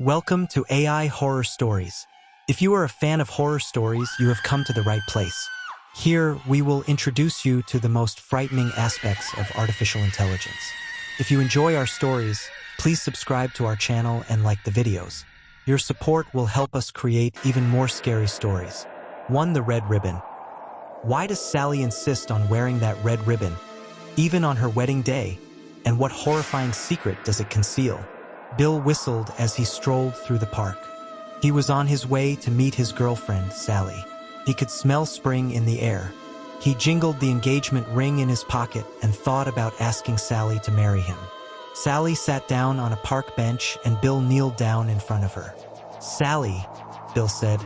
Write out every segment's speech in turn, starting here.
Welcome to AI Horror Stories. If you are a fan of horror stories, you have come to the right place. Here, we will introduce you to the most frightening aspects of artificial intelligence. If you enjoy our stories, please subscribe to our channel and like the videos. Your support will help us create even more scary stories. 1. The red ribbon. Why does Sally insist on wearing that red ribbon, even on her wedding day? And what horrifying secret does it conceal? Bill whistled as he strolled through the park. He was on his way to meet his girlfriend, Sally. He could smell spring in the air. He jingled the engagement ring in his pocket and thought about asking Sally to marry him. Sally sat down on a park bench and Bill kneeled down in front of her. "Sally," Bill said,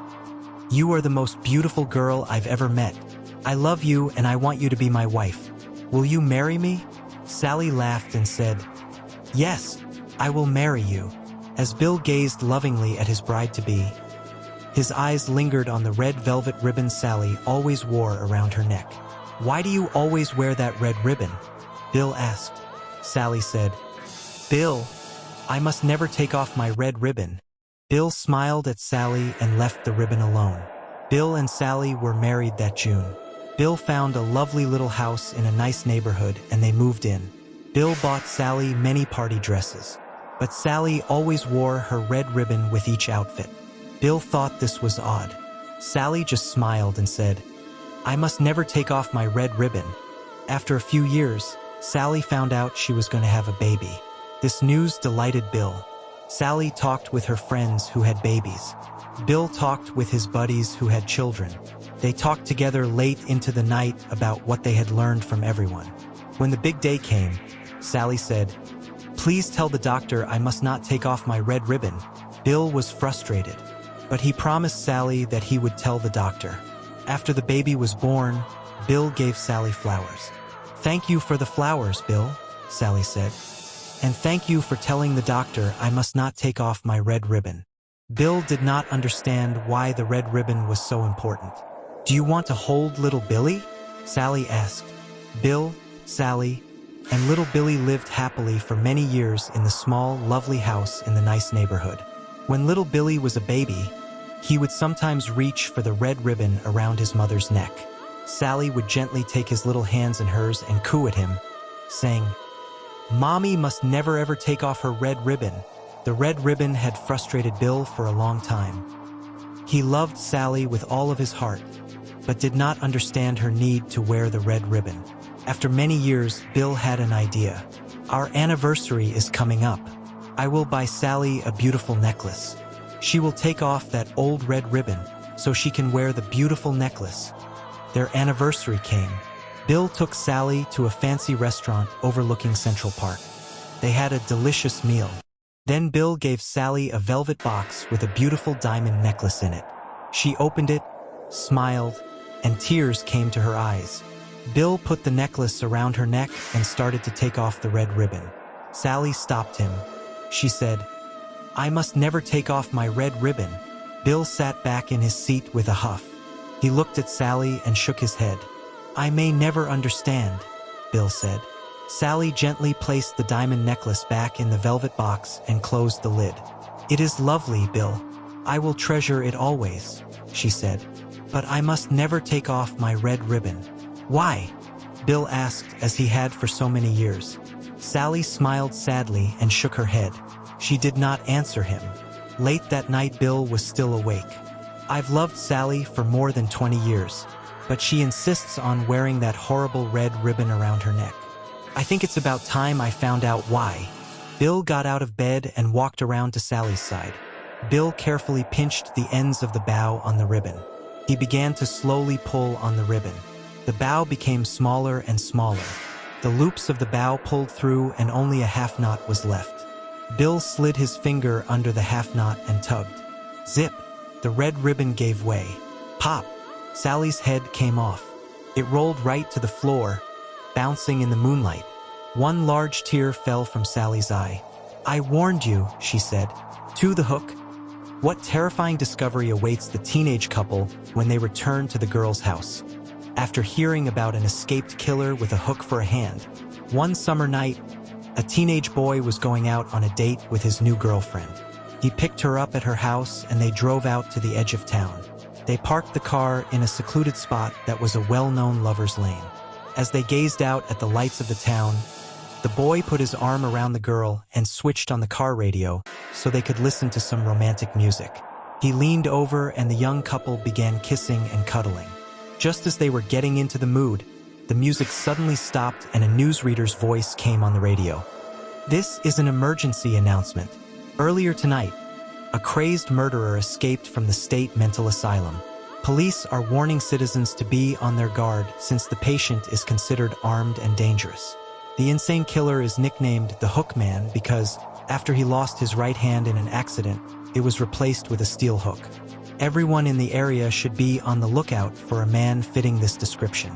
"you are the most beautiful girl I've ever met. I love you and I want you to be my wife. Will you marry me?" Sally laughed and said, "Yes, I will marry you." As Bill gazed lovingly at his bride-to-be, his eyes lingered on the red velvet ribbon Sally always wore around her neck. "Why do you always wear that red ribbon?" Bill asked. Sally said, "Bill, I must never take off my red ribbon." Bill smiled at Sally and left the ribbon alone. Bill and Sally were married that June. Bill found a lovely little house in a nice neighborhood and they moved in. Bill bought Sally many party dresses, but Sally always wore her red ribbon with each outfit. Bill thought this was odd. Sally just smiled and said, "I must never take off my red ribbon." After a few years, Sally found out she was going to have a baby. This news delighted Bill. Sally talked with her friends who had babies. Bill talked with his buddies who had children. They talked together late into the night about what they had learned from everyone. When the big day came, Sally said, "Please tell the doctor I must not take off my red ribbon." Bill was frustrated, but he promised Sally that he would tell the doctor. After the baby was born, Bill gave Sally flowers. "Thank you for the flowers, Bill," Sally said. "And thank you for telling the doctor I must not take off my red ribbon." Bill did not understand why the red ribbon was so important. "Do you want to hold little Billy?" Sally asked. Bill, Sally, and little Billy lived happily for many years in the small, lovely house in the nice neighborhood. When little Billy was a baby, he would sometimes reach for the red ribbon around his mother's neck. Sally would gently take his little hands in hers and coo at him, saying, "Mommy must never ever take off her red ribbon." The red ribbon had frustrated Bill for a long time. He loved Sally with all of his heart, but did not understand her need to wear the red ribbon. After many years, Bill had an idea. "Our anniversary is coming up. I will buy Sally a beautiful necklace. She will take off that old red ribbon so she can wear the beautiful necklace." Their anniversary came. Bill took Sally to a fancy restaurant overlooking Central Park. They had a delicious meal. Then Bill gave Sally a velvet box with a beautiful diamond necklace in it. She opened it, smiled, and tears came to her eyes. Bill put the necklace around her neck and started to take off the red ribbon. Sally stopped him. She said, "I must never take off my red ribbon." Bill sat back in his seat with a huff. He looked at Sally and shook his head. "I may never understand," Bill said. Sally gently placed the diamond necklace back in the velvet box and closed the lid. "It is lovely, Bill. I will treasure it always," she said. "But I must never take off my red ribbon." "Why?" Bill asked, as he had for so many years. Sally smiled sadly and shook her head. She did not answer him. Late that night, Bill was still awake. "I've loved Sally for more than 20 years, but she insists on wearing that horrible red ribbon around her neck. I think it's about time I found out why." Bill got out of bed and walked around to Sally's side. Bill carefully pinched the ends of the bow on the ribbon. He began to slowly pull on the ribbon. The bow became smaller and smaller. The loops of the bow pulled through and only a half knot was left. Bill slid his finger under the half knot and tugged. Zip! The red ribbon gave way. Pop! Sally's head came off. It rolled right to the floor, bouncing in the moonlight. One large tear fell from Sally's eye. "I warned you," she said. To the hook. What terrifying discovery awaits the teenage couple when they return to the girl's house? After hearing about an escaped killer with a hook for a hand, one summer night, a teenage boy was going out on a date with his new girlfriend. He picked her up at her house and they drove out to the edge of town. They parked the car in a secluded spot that was a well-known lover's lane. As they gazed out at the lights of the town, the boy put his arm around the girl and switched on the car radio so they could listen to some romantic music. He leaned over and the young couple began kissing and cuddling. Just as they were getting into the mood, the music suddenly stopped and a newsreader's voice came on the radio. "This is an emergency announcement. Earlier tonight, a crazed murderer escaped from the state mental asylum. Police are warning citizens to be on their guard since the patient is considered armed and dangerous. The insane killer is nicknamed the Hook Man because, after he lost his right hand in an accident, it was replaced with a steel hook. Everyone in the area should be on the lookout for a man fitting this description.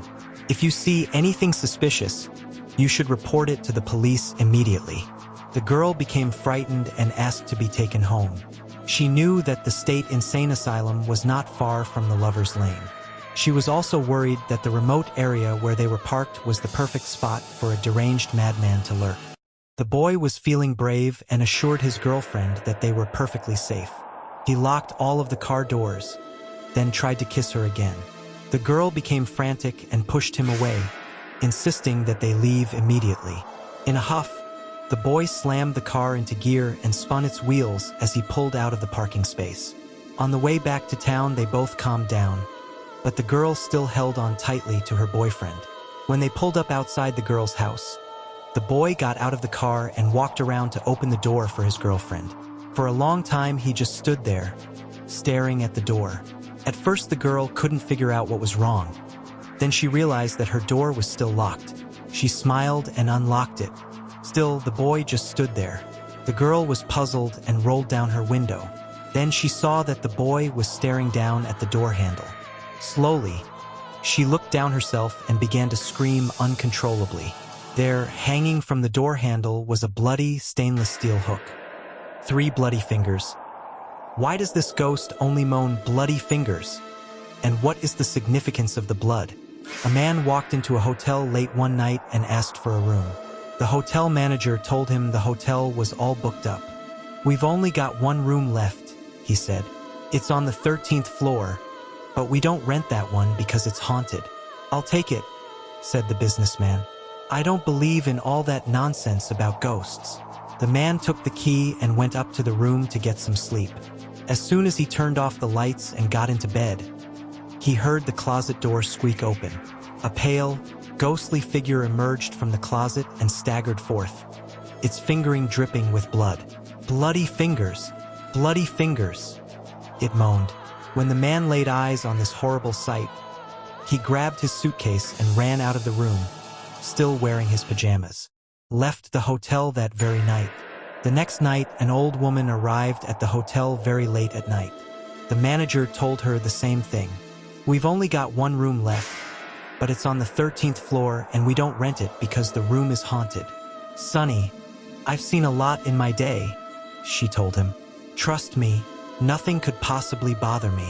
If you see anything suspicious, you should report it to the police immediately." The girl became frightened and asked to be taken home. She knew that the state insane asylum was not far from the lover's lane. She was also worried that the remote area where they were parked was the perfect spot for a deranged madman to lurk. The boy was feeling brave and assured his girlfriend that they were perfectly safe. He locked all of the car doors, then tried to kiss her again. The girl became frantic and pushed him away, insisting that they leave immediately. In a huff, the boy slammed the car into gear and spun its wheels as he pulled out of the parking space. On the way back to town, they both calmed down, but the girl still held on tightly to her boyfriend. When they pulled up outside the girl's house, the boy got out of the car and walked around to open the door for his girlfriend. For a long time, he just stood there, staring at the door. At first, the girl couldn't figure out what was wrong. Then she realized that her door was still locked. She smiled and unlocked it. Still, the boy just stood there. The girl was puzzled and rolled down her window. Then she saw that the boy was staring down at the door handle. Slowly, she looked down herself and began to scream uncontrollably. There, hanging from the door handle, was a bloody stainless steel hook. 3 bloody fingers. Why does this ghost only moan bloody fingers? And what is the significance of the blood? A man walked into a hotel late one night and asked for a room. The hotel manager told him the hotel was all booked up. "We've only got one room left," he said. "It's on the 13th floor, but we don't rent that one because it's haunted." "I'll take it," said the businessman. "I don't believe in all that nonsense about ghosts." The man took the key and went up to the room to get some sleep. As soon as he turned off the lights and got into bed, he heard the closet door squeak open. A pale, ghostly figure emerged from the closet and staggered forth, its fingering dripping with blood. "Bloody fingers! Bloody fingers!" it moaned. When the man laid eyes on this horrible sight, he grabbed his suitcase and ran out of the room, still wearing his pajamas. Left the hotel that very night. The next night, an old woman arrived at the hotel very late at night. The manager told her the same thing. "We've only got one room left, but it's on the 13th floor and we don't rent it because the room is haunted." "Sonny, I've seen a lot in my day," she told him. "Trust me, nothing could possibly bother me."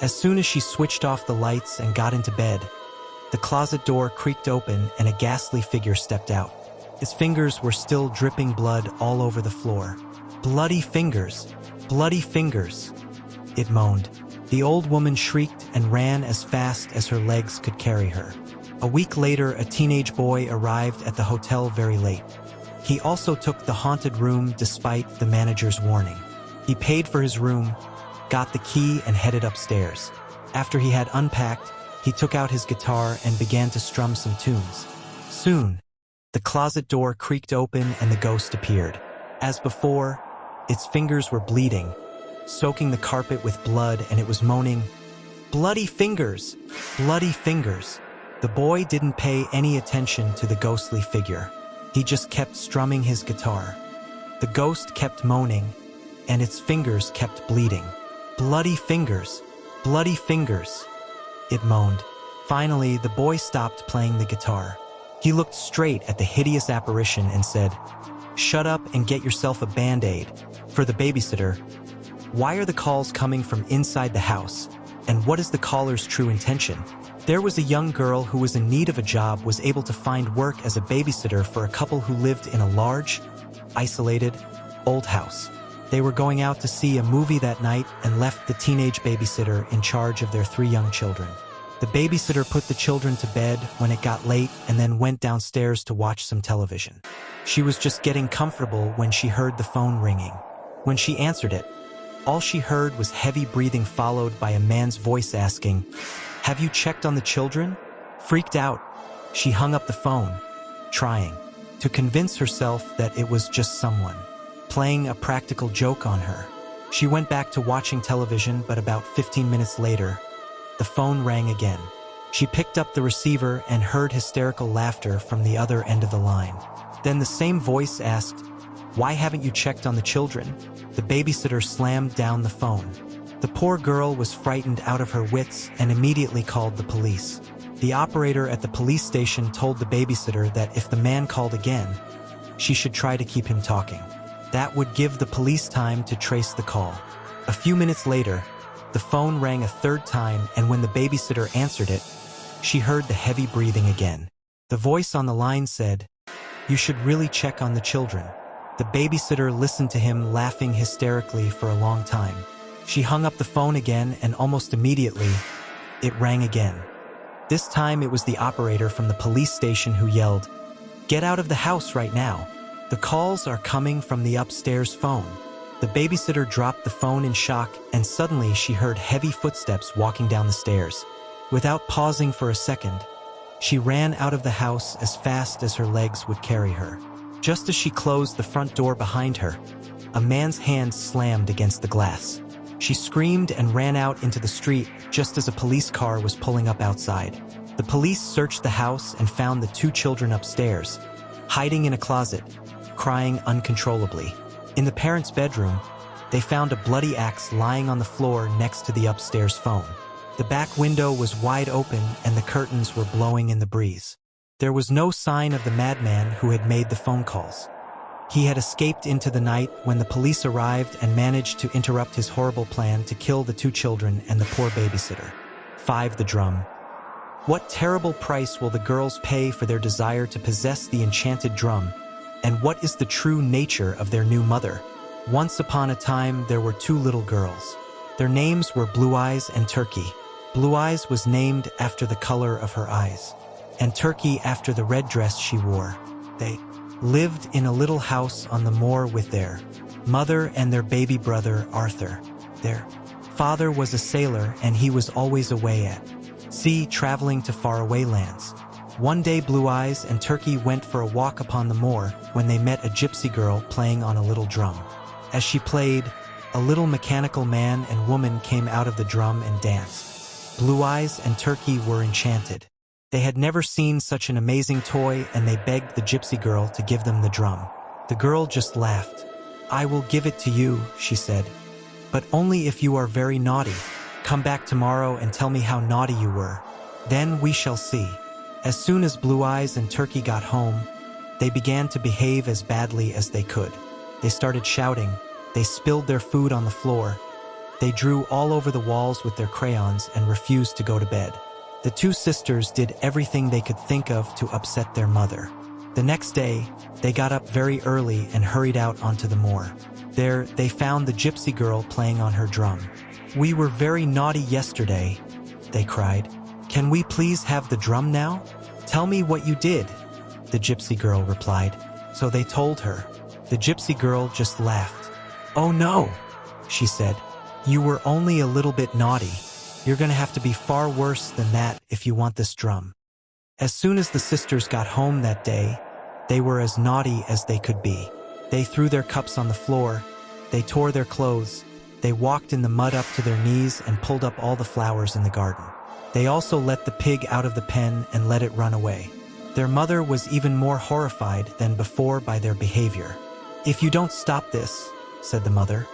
As soon as she switched off the lights and got into bed, the closet door creaked open and a ghastly figure stepped out. His fingers were still dripping blood all over the floor. "Bloody fingers! Bloody fingers!" it moaned. The old woman shrieked and ran as fast as her legs could carry her. A week later, a teenage boy arrived at the hotel very late. He also took the haunted room despite the manager's warning. He paid for his room, got the key, and headed upstairs. After he had unpacked, he took out his guitar and began to strum some tunes. Soon, the closet door creaked open and the ghost appeared. As before, its fingers were bleeding, soaking the carpet with blood, and it was moaning, "Bloody fingers! Bloody fingers!" The boy didn't pay any attention to the ghostly figure. He just kept strumming his guitar. The ghost kept moaning, and its fingers kept bleeding. "Bloody fingers! Bloody fingers!" it moaned. Finally, the boy stopped playing the guitar. He looked straight at the hideous apparition and said, "Shut up and get yourself a Band-Aid." For the babysitter, why are the calls coming from inside the house? And what is the caller's true intention? There was a young girl who was in need of a job, was able to find work as a babysitter for a couple who lived in a large, isolated, old house. They were going out to see a movie that night and left the teenage babysitter in charge of their 3 young children. The babysitter put the children to bed when it got late and then went downstairs to watch some television. She was just getting comfortable when she heard the phone ringing. When she answered it, all she heard was heavy breathing followed by a man's voice asking, "Have you checked on the children?" Freaked out, she hung up the phone, trying to convince herself that it was just someone playing a practical joke on her. She went back to watching television, but about 15 minutes later, the phone rang again. She picked up the receiver and heard hysterical laughter from the other end of the line. Then the same voice asked, "Why haven't you checked on the children?" The babysitter slammed down the phone. The poor girl was frightened out of her wits and immediately called the police. The operator at the police station told the babysitter that if the man called again, she should try to keep him talking. That would give the police time to trace the call. A few minutes later, the phone rang a 3rd time, and when the babysitter answered it, she heard the heavy breathing again. The voice on the line said, "You should really check on the children." The babysitter listened to him laughing hysterically for a long time. She hung up the phone again, and almost immediately, it rang again. This time it was the operator from the police station who yelled, "Get out of the house right now. The calls are coming from the upstairs phone." The babysitter dropped the phone in shock, and suddenly she heard heavy footsteps walking down the stairs. Without pausing for a second, she ran out of the house as fast as her legs would carry her. Just as she closed the front door behind her, a man's hand slammed against the glass. She screamed and ran out into the street just as a police car was pulling up outside. The police searched the house and found the 2 children upstairs, hiding in a closet, crying uncontrollably. In the parents' bedroom, they found a bloody axe lying on the floor next to the upstairs phone. The back window was wide open and the curtains were blowing in the breeze. There was no sign of the madman who had made the phone calls. He had escaped into the night when the police arrived and managed to interrupt his horrible plan to kill the 2 children and the poor babysitter. 5. The drum. What terrible price will the girls pay for their desire to possess the enchanted drum? And what is the true nature of their new mother? Once upon a time, there were 2 little girls. Their names were Blue Eyes and Turkey. Blue Eyes was named after the color of her eyes, and Turkey after the red dress she wore. They lived in a little house on the moor with their mother and their baby brother, Arthur. Their father was a sailor, and he was always away at sea, traveling to faraway lands. One day, Blue Eyes and Turkey went for a walk upon the moor when they met a gypsy girl playing on a little drum. As she played, a little mechanical man and woman came out of the drum and danced. Blue Eyes and Turkey were enchanted. They had never seen such an amazing toy, and they begged the gypsy girl to give them the drum. The girl just laughed. "I will give it to you," she said, "but only if you are very naughty. Come back tomorrow and tell me how naughty you were. Then we shall see." As soon as Blue Eyes and Turkey got home, they began to behave as badly as they could. They started shouting. They spilled their food on the floor. They drew all over the walls with their crayons and refused to go to bed. The 2 sisters did everything they could think of to upset their mother. The next day, they got up very early and hurried out onto the moor. There, they found the gypsy girl playing on her drum. "We were very naughty yesterday," they cried. "Can we please have the drum now? Tell me what you did," the gypsy girl replied. So they told her. The gypsy girl just laughed. "Oh no," she said. "You were only a little bit naughty. You're gonna have to be far worse than that if you want this drum." As soon as the sisters got home that day, they were as naughty as they could be. They threw their cups on the floor. They tore their clothes. They walked in the mud up to their knees and pulled up all the flowers in the garden. They also let the pig out of the pen and let it run away. Their mother was even more horrified than before by their behavior. "If you don't stop this," said the mother,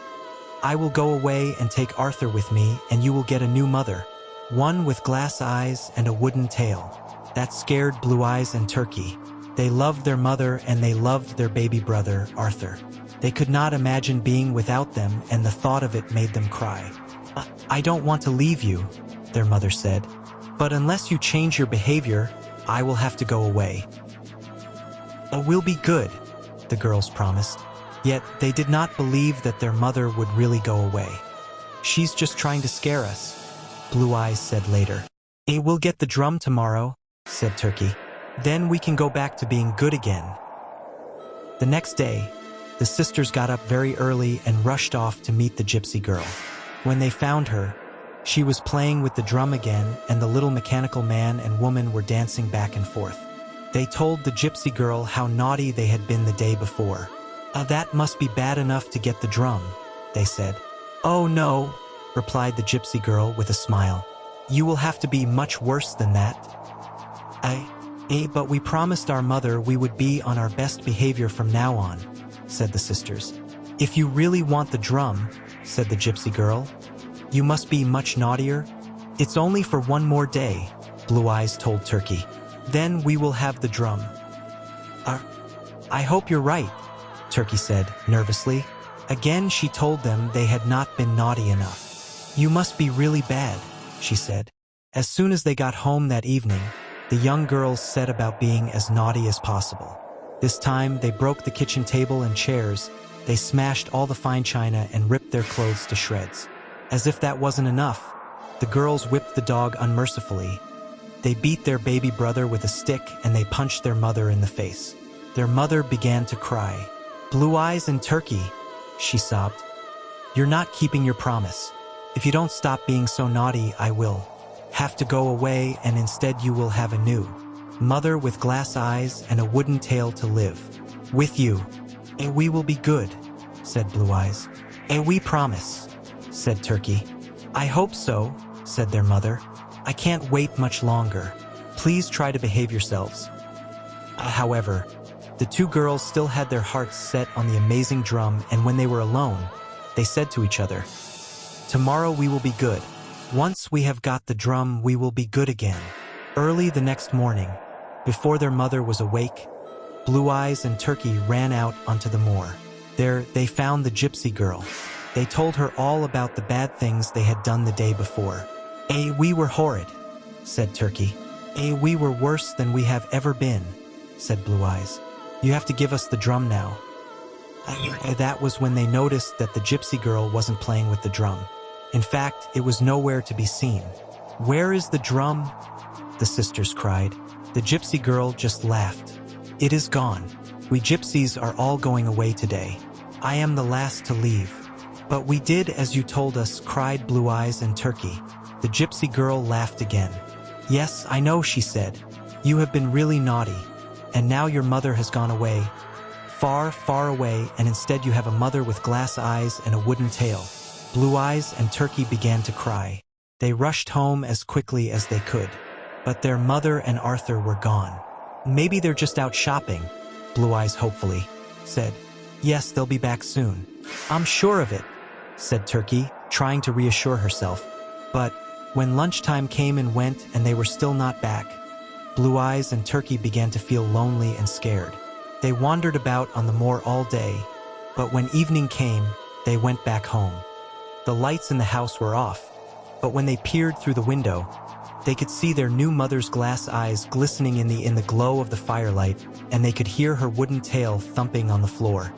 "I will go away and take Arthur with me, and you will get a new mother, one with glass eyes and a wooden tail." That scared Blue Eyes and Turkey. They loved their mother and they loved their baby brother, Arthur. They could not imagine being without them, and the thought of it made them cry. "I don't want to leave you," their mother said, "but unless you change your behavior, I will have to go away." "Oh, we'll be good," the girls promised. Yet they did not believe that their mother would really go away. "She's just trying to scare us," Blue Eyes said later. "We'll get the drum tomorrow," said Turkey. "Then we can go back to being good again." The next day, the sisters got up very early and rushed off to meet the gypsy girl. When they found her, she was playing with the drum again, and the little mechanical man and woman were dancing back and forth. They told the gypsy girl how naughty they had been the day before. That must be bad enough to get the drum," they said. "Oh no," replied the gypsy girl with a smile. "You will have to be much worse than that." But we promised our mother we would be on our best behavior from now on," said the sisters. "If you really want the drum," said the gypsy girl, "you must be much naughtier." "It's only for one more day," Blue Eyes told Turkey. "Then we will have the drum." I hope you're right," Turkey said, nervously. Again she told them they had not been naughty enough. "You must be really bad," she said. As soon as they got home that evening, the young girls set about being as naughty as possible. This time they broke the kitchen table and chairs, they smashed all the fine china and ripped their clothes to shreds. As if that wasn't enough, the girls whipped the dog unmercifully. They beat their baby brother with a stick and they punched their mother in the face. Their mother began to cry. "Blue Eyes and Turkey," she sobbed. "You're not keeping your promise. If you don't stop being so naughty, I will have to go away, and instead you will have a new mother with glass eyes and a wooden tail to live with you. And we will be good," said Blue Eyes. "And we promise," said Turkey. "I hope so," said their mother. "I can't wait much longer. Please try to behave yourselves." However, the two girls still had their hearts set on the amazing drum, and when they were alone, they said to each other, "Tomorrow we will be good. Once we have got the drum, we will be good again." Early the next morning, before their mother was awake, Blue Eyes and Turkey ran out onto the moor. There, they found the gypsy girl. They told her all about the bad things they had done the day before. We were horrid," said Turkey. We were worse than we have ever been," said Blue Eyes. "You have to give us the drum now." That was when they noticed that the gypsy girl wasn't playing with the drum. In fact, it was nowhere to be seen. "Where is the drum?" the sisters cried. The gypsy girl just laughed. "It is gone. We gypsies are all going away today. I am the last to leave." "But we did as you told us," cried Blue Eyes and Turkey. The gypsy girl laughed again. "Yes, I know," she said. "You have been really naughty. And now your mother has gone away. Far, far away, and instead you have a mother with glass eyes and a wooden tail." Blue Eyes and Turkey began to cry. They rushed home as quickly as they could. But their mother and Arthur were gone. "Maybe they're just out shopping," Blue Eyes hopefully said. "Yes, they'll be back soon." "I'm sure of it," said Turkey, trying to reassure herself. But when lunchtime came and went and they were still not back, Blue Eyes and Turkey began to feel lonely and scared. They wandered about on the moor all day, but when evening came, they went back home. The lights in the house were off, but when they peered through the window, they could see their new mother's glass eyes glistening in the glow of the firelight, and they could hear her wooden tail thumping on the floor.